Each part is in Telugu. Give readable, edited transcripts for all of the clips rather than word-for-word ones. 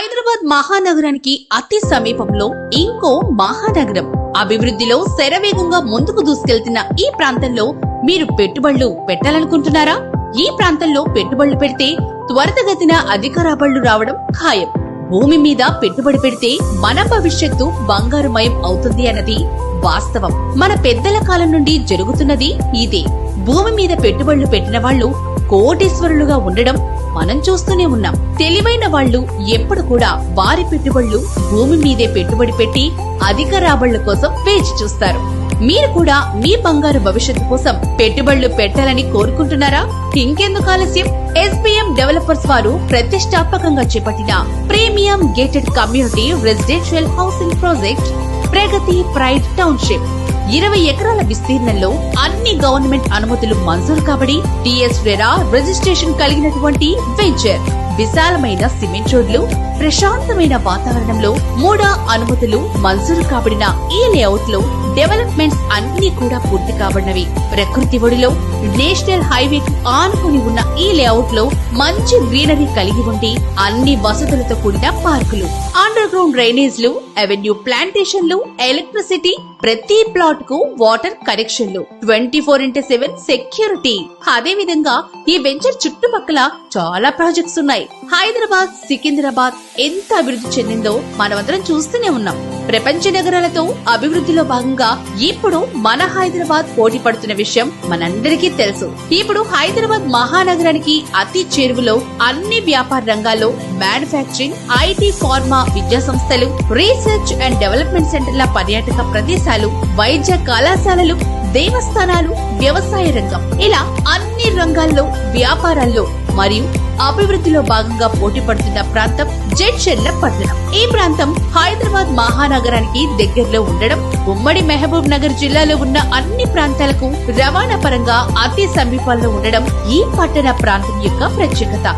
హైదరాబాద్ మహానగరానికి అతి సమీపంలో ఇంకో మహానగరం అభివృద్ధిలో శరవేగంగా ముందుకు దూసుకెళ్తున్న ఈ ప్రాంతంలో మీరు పెట్టుబడులు పెట్టాలనుకుంటున్నారా? ఈ ప్రాంతంలో పెట్టుబడులు పెడితే త్వరితగతిన అధిక రాబడులు రావడం ఖాయం. భూమి మీద పెట్టుబడి పెడితే మన భవిష్యత్తు బంగారుమయం అవుతుంది అన్నది వాస్తవం. మన పెద్దల కాలం నుండి జరుగుతున్నది ఇదే. భూమి మీద పెట్టుబడులు పెట్టిన వాళ్లు కోటీశ్వరులుగా ఉండడం మనం చూస్తూనే ఉన్నాం. తెలివైన వాళ్లు ఎప్పుడు కూడా వారి పెట్టుబడులు భూమి మీదే పెట్టుబడి పెట్టి అధిక రాబడుల కోసం వేచి చూస్తారు. మీరు కూడా మీ బంగారు భవిష్యత్తు కోసం పెట్టుబడులు పెట్టాలని కోరుకుంటున్నారా? ఇంకెందుకు ఆలస్యం? ఎస్బీఎం డెవలపర్స్ వారు ప్రతిష్టాత్మకంగా చేపట్టిన premium gated community residential housing project Pragathi pride township 20 ఎకరాల విస్తీర్ణంలో అన్ని గవర్నమెంట్ అనుమతులు మంజూరు కాబడి టీఎస్ రెరా రిజిస్ట్రేషన్ కలిగినటువంటి వెంచర్. విశాలమైన సిమెంట్ రోడ్లు, ప్రశాంతమైన వాతావరణంలో 3 అనుమతులు మంజూరు కాబడిన ఈ లేఅవుట్ లో డెవలప్మెంట్స్ అన్ని కూడా పూర్తి కాబడినవి. ప్రకృతి ఒడిలో నేషనల్ హైవేకు ఆనుకుని ఉన్న ఈ లేఅవుట్ లో మంచి గ్రీనరీ కలిగి ఉండి అన్ని వసతులతో కూడిన పార్కులు, అండర్ గ్రౌండ్ డ్రైనేజ్లు, అవెన్యూ ప్లాంటేషన్లు, ఎలక్ట్రిసిటీ, ప్రతి ప్లాట్ కు వాటర్ కనెక్షన్లు, 24/7 సెక్యూరిటీ. అదే విధంగా ఈ వెంచర్ చుట్టుపక్కల చాలా ప్రాజెక్ట్స్ ఉన్నాయి. హైదరాబాద్, సికింద్రాబాద్ ఎంత అభివృద్ధి చెందిందో మనమందరం చూస్తూనే ఉన్నాం. ప్రపంచ నగరాలతో అభివృద్ధిలో భాగంగా ఇప్పుడు మన హైదరాబాద్ పోటీ పడుతున్న విషయం మనందరికీ తెలుసు. ఇప్పుడు హైదరాబాద్ మహానగరానికి అతి చేరువలో అన్ని వ్యాపార రంగాల్లో మ్యానుఫ్యాక్చరింగ్, ఐటీ, ఫార్మా, విద్యా సంస్థలు, రీసెర్చ్ అండ్ డెవలప్మెంట్ సెంటర్ల, పర్యాటక ప్రదేశాలు, వైద్య కళాశాలలు, దేవస్థానాలు, వ్యవసాయ రంగం, ఇలా అన్ని రంగాల్లో వ్యాపారాల్లో మరియు అభివృద్ధిలో భాగంగా పోటీ పడుతున్న ప్రాంతం జడ్చర్ల పట్టణం. ఈ ప్రాంతం హైదరాబాద్ మహానగరానికి దగ్గరలో ఉండడం, ఉమ్మడి మహబూబ్ నగర్ జిల్లాలో ఉన్న అన్ని ప్రాంతాలకు రవాణా పరంగా అతి సమీపంలో ఉండడం ఈ పట్టణ ప్రాంతం యొక్క ప్రత్యేకత.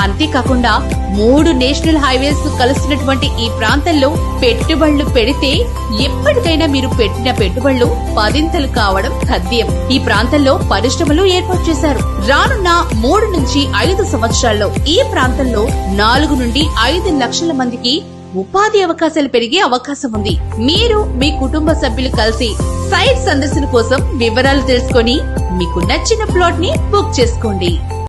అంతేకాకుండా 3 నేషనల్ హైవేస్ కలుస్తున్నటువంటి ఈ ప్రాంతంలో పెట్టుబడులు పెడితే ఎప్పటికైనా మీరు పెట్టిన పెట్టుబడులు 10ంతలు కావడం ఖాయం. ఈ ప్రాంతంలో పరిశ్రమలు ఏర్పాటు చేశారు. రానున్న 3 నుంచి 5 సంవత్సరాల్లో ఈ ప్రాంతంలో 4 నుండి 5 లక్షల మందికి ఉపాధి అవకాశాలు పెరిగే అవకాశం ఉంది. మీరు మీ కుటుంబ సభ్యులు కలిసి సైట్ సందర్శన కోసం వివరాలు తెలుసుకొని మీకు నచ్చిన ప్లాట్ ని బుక్ చేసుకోండి.